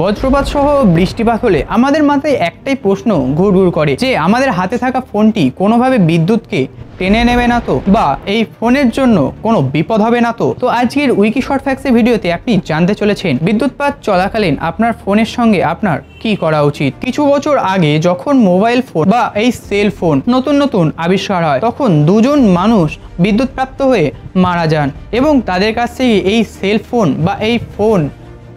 বজ্রপাত সহ বৃষ্টিপাত হলে আমাদের মাথায় একটাই প্রশ্ন ঘুরঘুর করে যে আমাদের হাতে থাকা ফোনটি কোনোভাবে বিদ্যুৎকে টেনে নেবে না তো, বা এই ফোনের জন্য কোনো বিপদ হবে না তো। আজকের উইকি শর্ট ফ্যাক্টসের ভিডিওতে আপনি জানতে চলেছেন বিদ্যুৎপাত চলাকালীন আপনার ফোনের সঙ্গে আপনার কি করা উচিত। কিছু বছর আগে যখন মোবাইল ফোন বা এই সেল ফোন নতুন নতুন আবিষ্কার হয়, তখন দুজন মানুষ বিদ্যুৎপ্রাপ্ত হয়ে মারা যান এবং তাদের কাছ থেকে এই সেল ফোন বা এই ফোন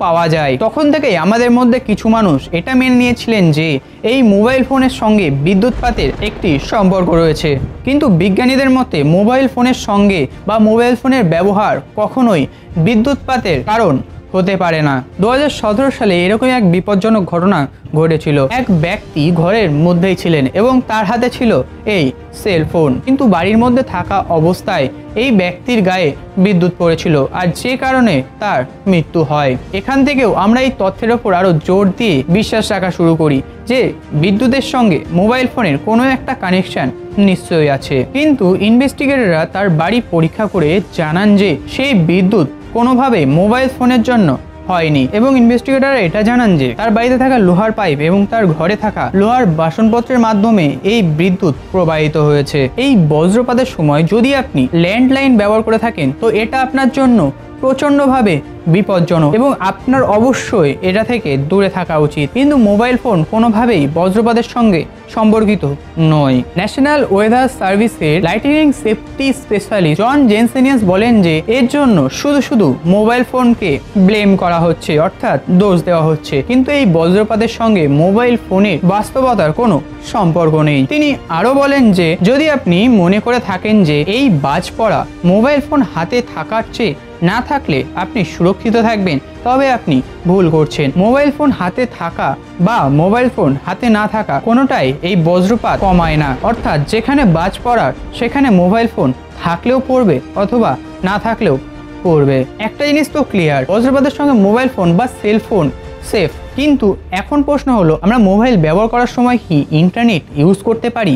পাওয়া যায়। তখন থেকে আমাদের মধ্যে কিছু মানুষ এটা মেনে নিয়েছিলেন যে এই মোবাইল ফোনের সঙ্গে বিদ্যুৎপাতের একটি সম্পর্ক রয়েছে, কিন্তু বিজ্ঞানীদের মতে মোবাইল ফোনের সঙ্গে বা মোবাইল ফোনের ব্যবহার কখনোই বিদ্যুৎপাতের কারণ হতে পারে না। 2017 সালে এরকম এক বিপজ্জনক ঘটনা ঘটেছিল। এক ব্যক্তি ঘরের মধ্যেই ছিলেন এবং তার হাতে ছিল এই সেল ফোন, কিন্তু বাড়ির মধ্যে থাকা অবস্থায় এই ব্যক্তির গায়ে বিদ্যুৎ পড়েছিল, আর যে কারণে তার মৃত্যু হয়। এখান থেকেও আমরা এই তথ্যের ওপর আরো জোর দিয়ে বিশ্বাস রাখা শুরু করি যে বিদ্যুতের সঙ্গে মোবাইল ফোনের কোনো একটা কানেকশন নিশ্চয়ই আছে। কিন্তু ইনভেস্টিগেটররা তার বাড়ি পরীক্ষা করে জানান যে সেই বিদ্যুৎ কোনোভাবে মোবাইল ফোনের জন্য হয়নি, এবং ইনভেস্টিগেটররা এটা জানান যে তার বাড়িতে থাকা লোহার পাইপ এবং তার ঘরে থাকা লোহার বাসনপত্রের মাধ্যমে এই বিদ্যুৎ প্রবাহিত হয়েছে। এই বজ্রপাতের সময় যদি আপনি ল্যান্ডলাইন ব্যবহার করে থাকেন তো এটা আপনার জন্য প্রচণ্ডভাবে বিপজ্জনক এবং আপনার অবশ্যই এটা থেকে দূরে থাকা উচিত। কিন্তু মোবাইল ফোন কোনোভাবেই বজ্রপাতের সঙ্গে সম্পর্কিত নয়। ন্যাশনাল ওয়েদার সার্ভিসের লাইটনিং সেফটি স্পেশালিস্ট জন জেনসেনিয়াস বলেন যে এর জন্য শুধু মোবাইল ফোনকে ব্লেম করা হচ্ছে, অর্থাৎ দোষ দেওয়া হচ্ছে, কিন্তু এই বজ্রপাতের সঙ্গে মোবাইল ফোনের বাস্তবতার কোনো সম্পর্ক নেই। তিনি আরো বলেন যে যদি আপনি মনে করে থাকেন যে এই বাজ পড়া মোবাইল ফোন হাতে থাকার চেয়ে না থাকলে আপনি সুরক্ষিত থাকবেন, তবে আপনি ভুল করছেন। মোবাইল ফোন হাতে থাকা বা মোবাইল ফোন হাতে না থাকা কোনোটাই এই বজ্রপাত কমায় না, অর্থাৎ যেখানে বাজ পড়ার সেখানে মোবাইল ফোন থাকলেও পড়বে অথবা না থাকলেও পড়বে। একটা জিনিস তো ক্লিয়ার, বজ্রপাতের সঙ্গে মোবাইল ফোন বা সেল ফোন সেফ, কিন্তু এখন প্রশ্ন হলো আমরা মোবাইল ব্যবহার করার সময় কি ইন্টারনেট ইউজ করতে পারি?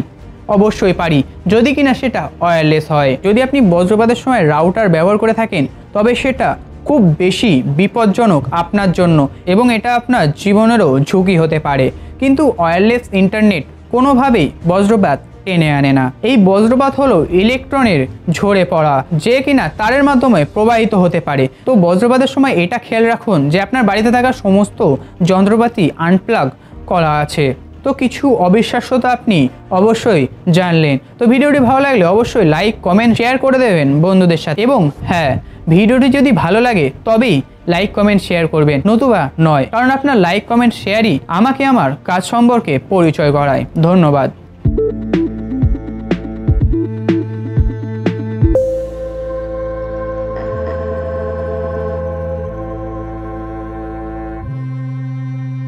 অবশ্যই পারি, যদি কিনা সেটা ওয়্যারলেস হয়। যদি আপনি বজ্রপাতের সময় রাউটার ব্যবহার করে থাকেন তবে সেটা খুব বেশি বিপজ্জনক আপনার জন্য এবং এটা আপনার জীবনেরও ঝুঁকি হতে পারে। কিন্তু ওয়্যারলেস ইন্টারনেট কোনোভাবেই বজ্রপাত টেনে আনে না। এই বজ্রপাত হলো ইলেকট্রনের ঝরে পড়া, যে কিনা তারের মাধ্যমে প্রবাহিত হতে পারে। তো বজ্রপাতের সময় এটা খেয়াল রাখুন যে আপনার বাড়িতে থাকা সমস্ত যন্ত্রপাতি আনপ্লাগ করা আছে। তো কিছু অবিশ্বাস্যতা আপনি অবশ্যই জানলেন। তো ভিডিওটি ভালো লাগলে অবশ্যই লাইক কমেন্ট শেয়ার করে দেবেন বন্ধুদের সাথে, এবং হ্যাঁ, ভিডিওটি যদি ভালো লাগে তবেই লাইক কমেন্ট শেয়ার করবেন, নতুবা নয়, কারণ আপনার লাইক কমেন্ট শেয়ারই আমাকে আমার কাজ সম্পর্কে পরিচয় করায়। ধন্যবাদ।